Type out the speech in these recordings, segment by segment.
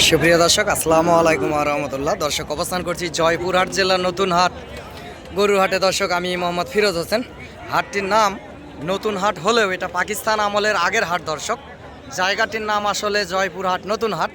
সুপ্রিয় দর্শক, আসসালামু আলাইকুম ওয়া রাহমাতুল্লাহ। দর্শক, অবস্থান করছি জয়পুরহাট জেলার নতুন হাট গরুর হাটে। দর্শক, আমি মোহাম্মদ ফিরোজ হোসেন। হাটটির নাম নতুন হাট হলেও এটা পাকিস্তান আমলের আগের হাট। দর্শক, জায়গাটির নাম আসলে জয়পুরহাট নতুন হাট।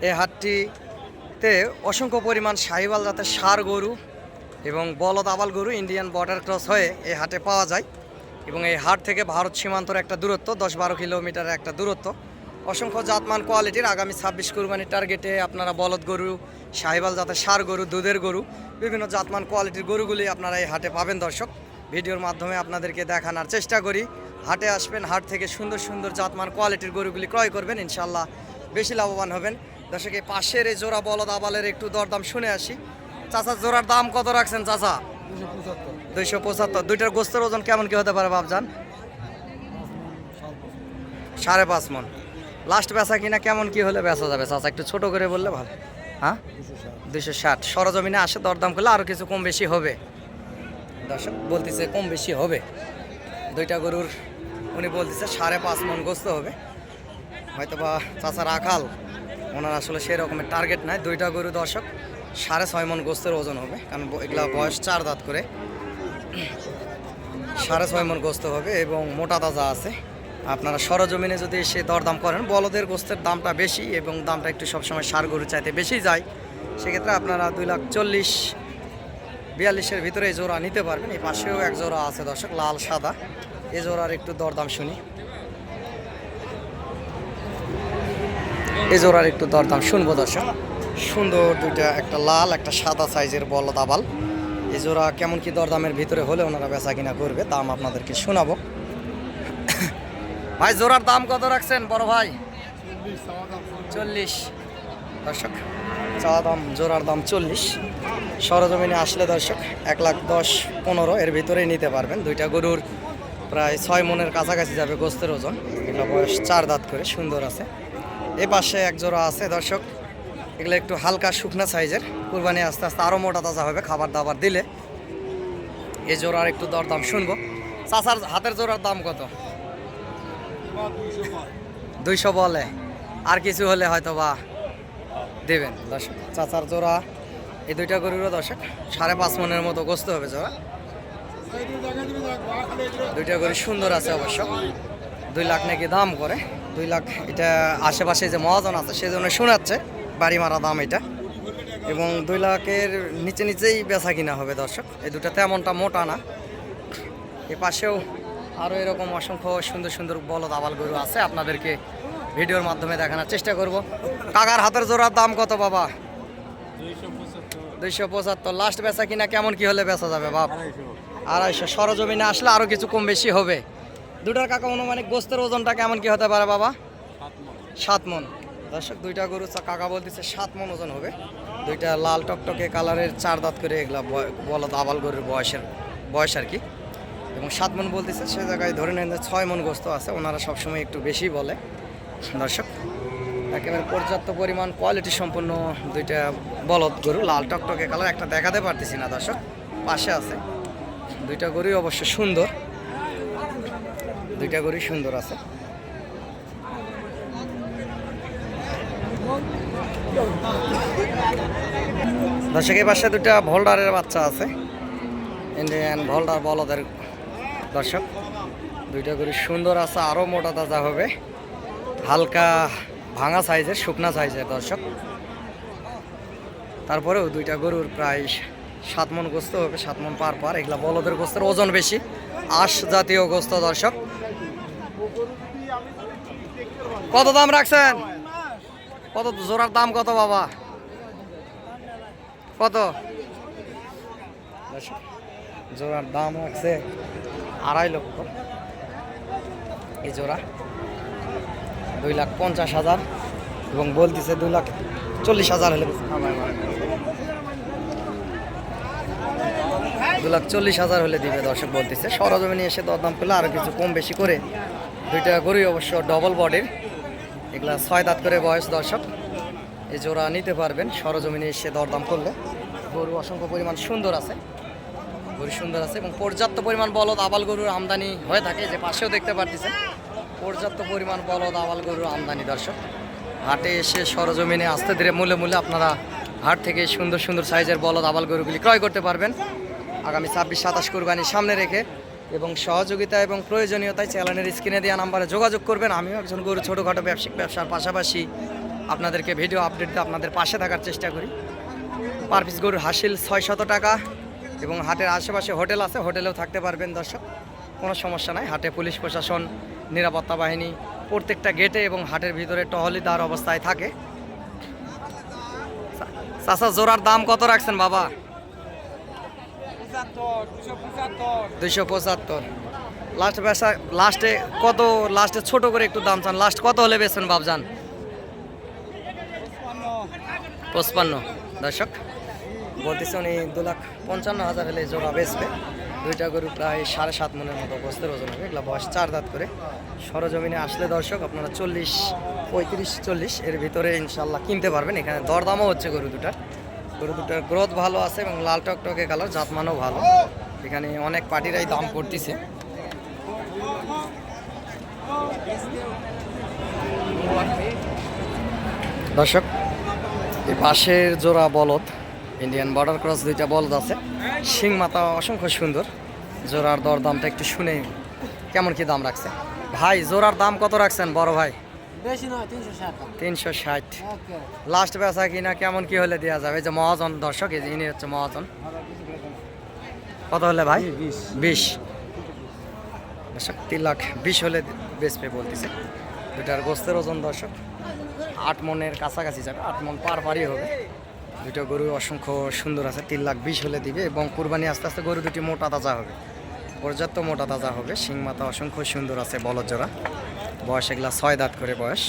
এই হাটটিতে অসংখ্য পরিমাণ শাহিওয়াল জাতের ষাঁড় গরু এবং বলদ আবাল গরু ইন্ডিয়ান বর্ডার ক্রস হয়ে এই হাটে পাওয়া যায়। এবং এই হাট থেকে ভারত সীমান্তর একটা দূরত্ব 10-12 কিলোমিটারের একটা দূরত্ব। অসংখ্য জাতমান কোয়ালিটির আগামী 26 কুরবানির টার্গেটে আপনারা বলদ গরু, শাহিওয়াল জাতের ষাঁড় গরু, দুধের গরু, বিভিন্ন জাতমান কোয়ালিটির গরুগুলি আপনারা এই হাটে পাবেন। দর্শক, ভিডিওর মাধ্যমে আপনাদেরকে দেখানোর চেষ্টা করি। হাটে আসবেন, হাট থেকে সুন্দর সুন্দর জাতমান কোয়ালিটির গরুগুলি ক্রয় করবেন, ইনশাল্লাহ বেশি লাভবান হবেন। দর্শক, এই পাশের এই জোড়া বলদ আবালের একটু দরদাম শুনে আসি। চাচা, জোড়ার দাম কত রাখছেন চাচা? 275। দুইটার গোস্তের ওজন কেমন কি হতে পারে বাপজান? 5.5 মণ। লাস্ট বেচা কিনা কেমন কি হলে বেচা যাবে চাচা? একটু ছোট করে বললে ভালো। হ্যাঁ, 260। সরজমিনে আসে দরদাম করলে আরও কিছু কম বেশি হবে। দর্শক বলতেছে কম বেশি হবে। দুইটা গরুর উনি বলতেছে 5.5 মণ গোস্ত হবে। হয়তো বা চাচা রাখাল, ওনার আসলে সেই রকমের টার্গেট নাই। দুইটা গরু দর্শক 6.5 মণ গোস্তের ওজন হবে, কারণ এগুলা বয়স 4 দাঁত করে। 6.5 মণ গোস্ত হবে এবং মোটা তাজা আছে। আপনারা সরজমিনে যদি এসে দরদাম করেন, বলদের গোস্তের দামটা বেশি এবং দামটা একটু সবসময় ষাঁড় গরু চাইতে বেশি যায়। সেক্ষেত্রে আপনারা 2,40,42-এর ভিতরে এই জোড়া নিতে পারবেন। এই পাশেও এক জোড়া আছে দর্শক, লাল সাদা। এই জোড়ার একটু দরদাম শুনি। এই জোড়ার একটু দরদাম শুনবো দর্শক। সুন্দর দুইটা, একটা লাল একটা সাদা সাইজের বলদ আবাল। এই জোড়া কেমন কি দরদামের ভিতরে হলে ওনারা বেচা কিনা করবে, দাম আপনাদেরকে শোনাবো। ভাই, জোড়ার দাম কত রাখছেন বড় ভাই? 40। দর্শক, চাওয়া দাম, জোড়ার দাম 40। সরজমিনে আসলে দর্শক 1,10,15 এর ভিতরেই নিতে পারবেন। দুইটা গরুর প্রায় 6 মণের কাছাকাছি যাবে গোস্তের ওজন। এগুলো বয়স 4 দাঁত করে, সুন্দর আছে। এ পাশে এক জোড়া আছে দর্শক, এগুলো একটু হালকা শুকনা সাইজের। কুরবানি আস্তে আস্তে আরও মোটা তাজা হবে খাবার দাবার দিলে। এই জোড়ার একটু দরদাম শুনবো। চাচার হাতের জোড়ার দাম কত? 200 বলে, আর কিছু হলে হয়তো বা দেবেন। দর্শক, চাচার জোড়া এই দুইটা গরুরও দর্শক 5.5 মণের মতো গোস্ত হবে জোড়া। দুইটা গরু সুন্দর আছে অবশ্য। 2 লাখ নাকি দাম করে। 2 লাখ, এটা আশেপাশে যে মহাজন আছে সেজন্য শোনাচ্ছে বাড়ি মারা দাম এটা। এবং 2 লাখের নিচে নিচেই বেচা কিনা হবে দর্শক। এই দুটা তেমনটা মোটা না। এ পাশেও আরও এরকম অসংখ্য সুন্দর সুন্দর বলদ আবাল গরু আছে, আপনাদেরকে ভিডিওর মাধ্যমে দেখানোর চেষ্টা করব। কাকার হাতের জোড়ার দাম কত বাবা? 275। লাস্ট বেচা কিনা কেমন কি হলে বেচা যাবে বাপ? 250। সরজমিনে আসলে আরও কিছু কম বেশি হবে। দুটার কাকা অনুমানিক গোস্তের ওজনটা কেমন কি হতে পারে বাবা? 7 মণ। দর্শক, দুইটা গরু কাকা বলতেছে 7 মণ ওজন হবে। দুইটা লাল টকটকে কালারের 4 দাঁত করে, এগুলা বলদ আবাল গরুর বয়স আর কি। এবং 7 মণ বলতেছে, সে জায়গায় ধরে নেন যে 6 মণ গোস্ত আছে। ওনারা সবসময় একটু বেশি বলে। দর্শক, একেবারে পর্যাপ্ত পরিমাণ কোয়ালিটি সম্পন্ন দুইটা বলদ গরু, লাল টকটকে কালার। একটা দেখাতে পারতেছি না দর্শক, পাশে আছে। দুইটা গরুই অবশ্য সুন্দর, দুইটা গরুই সুন্দর আছে। দর্শক, এই পাশে দুটা ভোল্ডারের বাচ্চা আছে, ইন্ডিয়ান ভোল্ডার বলদের। দর্শক, দুইটা গরু সুন্দর আছে, আরও মোটা তাজা হবে, হালকা ভাঙা সাইজের, শুকনা সাইজের দর্শক। তারপরেও দুইটা গরুর প্রায় 7 মণ গোস্ত হবে, 7 মণ পার। এগুলা বলদের গোস্তের ওজন বেশি, আঁশ জাতীয় গোস্ত দর্শক। কত দাম রাখছেন? কত জোড়ার দাম কত বাবা? কত? জোড়ার দাম আছে 2.5 লক্ষ। এই জোড়া 2,50,000 এবং বলতেছে 2,40,000 হলে, 2,40,000 হলে দিবে দর্শক বলতেছে। সরজমিনে এসে দরদাম পেলে আরও কিছু কম বেশি করে। দুইটা গরুই অবশ্য ডবল বডির, এগুলা 6 দাঁত করে বয়স দর্শক। এই জোড়া নিতে পারবেন সরজমিনে এসে দরদাম করলে। গরু অসংখ্য পরিমাণ সুন্দর আছে, গরু সুন্দর আছে এবং পর্যাপ্ত পরিমাণ বলদ আবাল গরুর আমদানি হয়ে থাকে। যে পাশেও দেখতে পারতেছেন পর্যাপ্ত পরিমাণ বলদ আবাল গরুর আমদানি দর্শক। হাটে এসে সরজমিনে আস্তে ধীরে মূলে মূলে আপনারা হাট থেকে সুন্দর সুন্দর সাইজের বলদ আবাল গরুগুলি ক্রয় করতে পারবেন আগামী 26-27 কুরবানি সামনে রেখে। এবং সহযোগিতা এবং প্রয়োজনীয়তায় চ্যানেলের স্ক্রিনে দেওয়া নাম্বারে যোগাযোগ করবেন। আমিও একজন গরু ছোটোখাটো ব্যবসার পাশাপাশি আপনাদেরকে ভিডিও আপডেট দিয়ে আপনাদের পাশে থাকার চেষ্টা করি। পার পিস গরুর হাসিল 600 টাকা এবং হাটের আশেপাশে হোটেল আছে, হোটেলেও থাকতে পারবেন দর্শক, কোনো সমস্যা নাই। হাটে পুলিশ প্রশাসন, নিরাপত্তা বাহিনী প্রত্যেকটা গেটে এবং হাটের ভিতরে টহলিদার অবস্থায় থাকে। চাচা জোড়ার দাম কত রাখছেন বাবা? 275। লাস্টে কত? লাস্টে ছোট করে একটু দাম চান, লাস্ট কত হলে বেচবেন বাবজান? 55। দর্শক বলতেছে উনি 2,55,000 হলে জোড়া বেচবে। দুইটা গরু প্রায় 7.5 মনের মতো বস্তের ওজন হবে। এগুলো বয়স 4 দাঁত করে। সরজমিনে আসলে দর্শক আপনারা 40, 35, 40 এর ভিতরে ইনশাল্লাহ কিনতে পারবেন। এখানে দরদামও হচ্ছে গরু দুটার গ্রোথ ভালো আছে এবং লাল টকটকে কালার, জাতমানও ভালো। এখানে অনেক পার্টিরাই দাম করতেছে। দর্শক এই পাশের জোড়া বলদ ইন্ডিয়ান বর্ডার ক্রস, দুইটা বলদ আছে, শিং মাথা অসংখ্য সুন্দর। জোড়ার দরদামটা একটু শুনে কেমন কি দাম রাখছে ভাই? জোড়ার দাম কত রাখছেন বড় ভাই? 360। লাস্ট বেচা কিনা কেমন কি হলে দেওয়া যাবে? যে মহাজন দর্শক, এই যে ইনি হচ্ছে মহাজন। কত হলে ভাই? 20। দর্শক 3,20,000 হলে বেচবে বলতেছে। দুটার গোস্তের ওজন দর্শক 8 মনের কাছাকাছি যাবে, 8 মন পারই হবে। দুটো গরু অসংখ্য সুন্দর আছে, 3,20,000 হলে দিবে। এবং কুরবানি আস্তে আস্তে গরু দুটি মোটা তাজা হবে, পর্যাপ্ত মোটা তাজা হবে। শিং মাথা অসংখ্য সুন্দর আছে বলদ জোড়া। বয়স এগুলা 6 দাঁত করে বয়স।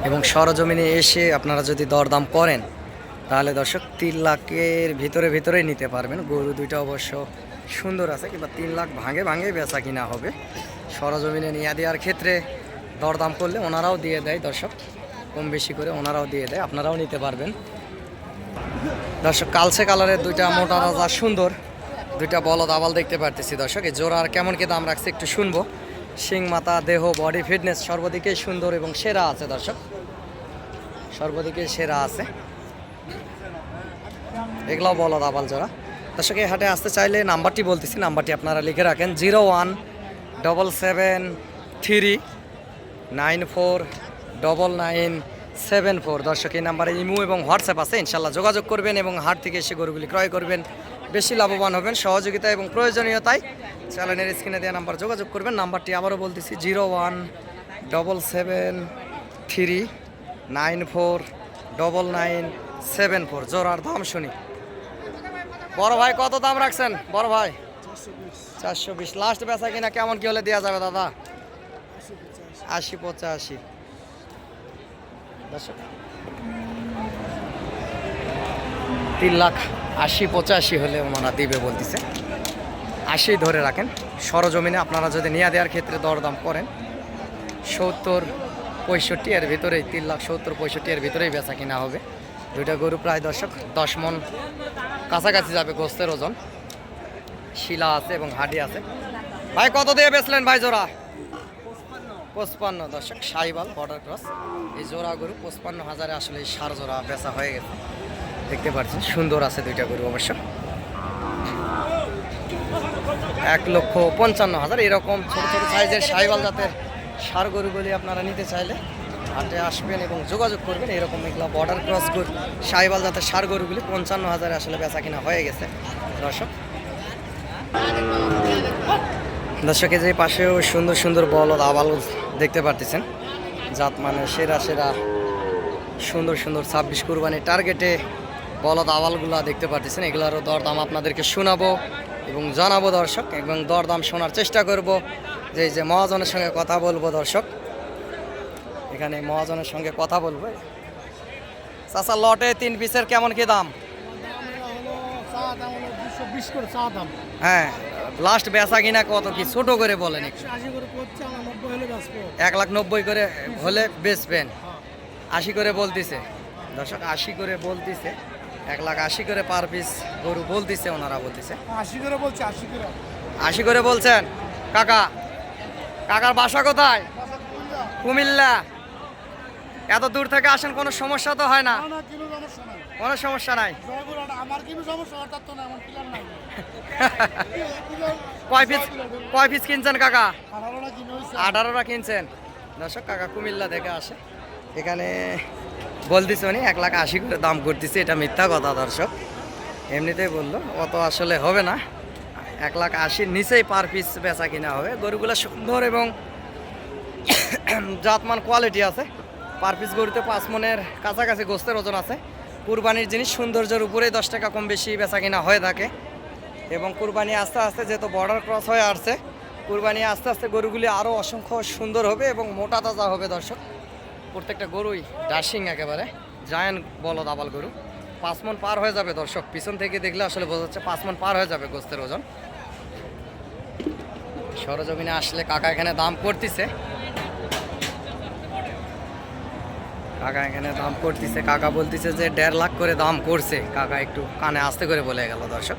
এবং সরজমিনে এসে আপনারা যদি দরদাম করেন তাহলে দর্শক 3 লাখের ভিতরেই নিতে পারবেন। গরু দুইটা অবশ্য সুন্দর আছে, কিংবা 3 লাখ ভাঙে বেচা কিনা হবে। সরজমিনে নিয়ে দেওয়ার ক্ষেত্রে দরদাম করলে ওনারাও দিয়ে দেয় দর্শক, কম বেশি করে ওনারাও দিয়ে দেয়, আপনারাও নিতে পারবেন। দর্শক কালচে কালারের দুইটা মোটা রাজা সুন্দর দুইটা বলদ আবাল দেখতে পারতেছি দর্শক। এই জোড়ার কেমন কি দাম রাখছে একটু শুনবো। শিং মাথা, দেহ, বডি ফিটনেস সর্বদিকে সুন্দর এবং সেরা আছে দর্শক, সর্বদিকে সেরা আছে। এগুলাও বলদ আবাল জোড়া। দর্শক এই হাটে আসতে চাইলে নাম্বারটি বলতেছি, নাম্বারটি আপনারা লিখে রাখেন 0177394994। দর্শক এই নাম্বারে ইমো এবং হোয়াটসঅ্যাপ আছে, ইনশাল্লাহ যোগাযোগ করবেন এবং হাট থেকে এসে গরুগুলি ক্রয় করবেন, বেশি লাভবান হবেন। সহযোগিতা এবং প্রয়োজনীয়তায় চ্যানেলের স্ক্রিনে দেওয়া নাম্বার যোগাযোগ করবেন। নাম্বারটি আবারও বলতেছি 0177394994। জোড়ার দাম শুনি বড় ভাই, কত দাম রাখছেন বড় ভাই? 420। লাস্ট বেচা কিনা কেমন কি হলে দেওয়া যাবে দাদা? 80-85। দর্শক 3,80,85 হলে ওনারা দিবে বলতেছে। 80 ধরে রাখেন। সরজমিনে আপনারা যদি নিয়ে দেওয়ার ক্ষেত্রে দরদাম করেন 70-65 এর ভিতরেই, 3,70-65 এর ভিতরেই বেচা কিনা হবে। দুইটা গরু প্রায় দর্শক 10 মন কাছাকাছি যাবে গোস্তের ওজন। শিলা আছে এবং হাডি আছে। ভাই কত দিয়ে বেচলেন ভাই জোড়া? 55। দর্শক শাহিবাল বর্ডার ক্রস এই জোড়া গরু 55,000 আসলে এই সার জোড়া বেচা হয়ে গেছে, দেখতে পাচ্ছেন সুন্দর আছে দুইটা গরু অবশ্য। 1,55,000 এরকম ছোট ছোট সাইজের শাহিবাল জাতের সার গরুগুলি আপনারা নিতে চাইলে হাটে আসবেন এবং যোগাযোগ করবেন। এরকম এগুলো বর্ডার ক্রস গরু শাহিবাল জাতের সার গরুগুলি 55,000 আসলে বেচা কিনা হয়ে গেছে দর্শক। দর্শকের যে পাশেও সুন্দর সুন্দর বলদ আবাল দেখতে পারতেছেন, জাত মানে সেরা সেরা সুন্দর সুন্দর 26 কুরবানি টার্গেটে বলদ আবালগুলা দেখতে পারতেছেন। এগুলোরও দরদাম আপনাদেরকে শোনাবো এবং জানাবো দর্শক, এবং দরদাম শোনার চেষ্টা করব। যে মহাজনের সঙ্গে কথা বলবো দর্শক, এখানে মহাজনের সঙ্গে কথা বলবো। চাচা লটে 3 পিসের কেমন কি দাম? হ্যাঁ, লাস্ট বেচা কিনা কত কি ছোট করে বলেন একটু। 1,90,000 করে হলে বেচবেন। 80 করে বলতেছে দর্শক, 80 করে বলতেছে, 1,80,000 করে পার পিস গরু বলতেছে, ওনারা বলতেছে 80 করে বলছে। 80 করে বলছেন কাকা। কাকার বাসা কোথায়? কুমিল্লা। এত দূর থেকে আসেন, কোনো সমস্যা তো হয় না? কোনো সমস্যা নাই। কয় পিস কিনছেন কাকা? 18টা কিনছেন। দর্শক কাকা কুমিল্লা থেকে আসে, এখানে বলতেছে উনি 1,80,000 করে দাম করতেছে। এটা মিথ্যা কথা দর্শক, এমনিতেই বললো, অত আসলে হবে না। 1,80,000 নিচেই পার পিস বেচা কিনা হবে। গরুগুলো সুন্দর এবং জাতমান কোয়ালিটি আছে। পার পিস গরুতে 5 মনের কাছাকাছি গোস্তের ওজন আছে। কুরবানির জিনিস সৌন্দর্যের উপরেই 10 টাকা কম বেশি বেচা কিনা হয়ে থাকে। এবং কুরবানি আস্তে আস্তে যেহেতু বর্ডার ক্রস হয়ে আসছে, কুরবানি আস্তে আস্তে গরুগুলি আরও অসংখ্য সুন্দর হবে এবং মোটা তাজা হবে দর্শক। প্রত্যেকটা গরুই ডাশিং, একেবারে জায়ান্ট বলদ আবাল গরু। 5 মন পার হয়ে যাবে দর্শক, পিছন থেকে দেখলে আসলে বোঝা যাচ্ছে 5 মন পার হয়ে যাবে গোস্তের ওজন। সরজমিনে আসলে কাকা এখানে দাম করতেছে, কাকা এখানে দাম করতেছে। কাকা বলতেছে যে 1.5 লাখ করে দাম করছে। কাকা একটু কানে আস্তে করে বলে গেল দর্শক।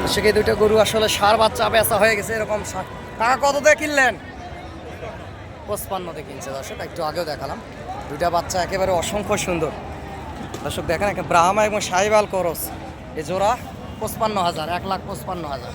দর্শক এই দুইটা গরু আসলে সার বাচ্চা বেচা হয়ে গেছে এরকম। কাকা কত দিয়ে কিনলেন? 55 কিনছে দর্শক, একটু আগেও দেখালাম। দুইটা বাচ্চা একেবারে অসংখ্য সুন্দর দর্শক। দেখেন ব্রাহ্মা এবং সাহিওয়াল ক্রস, এ জোড়া 55,000, 1,55,000।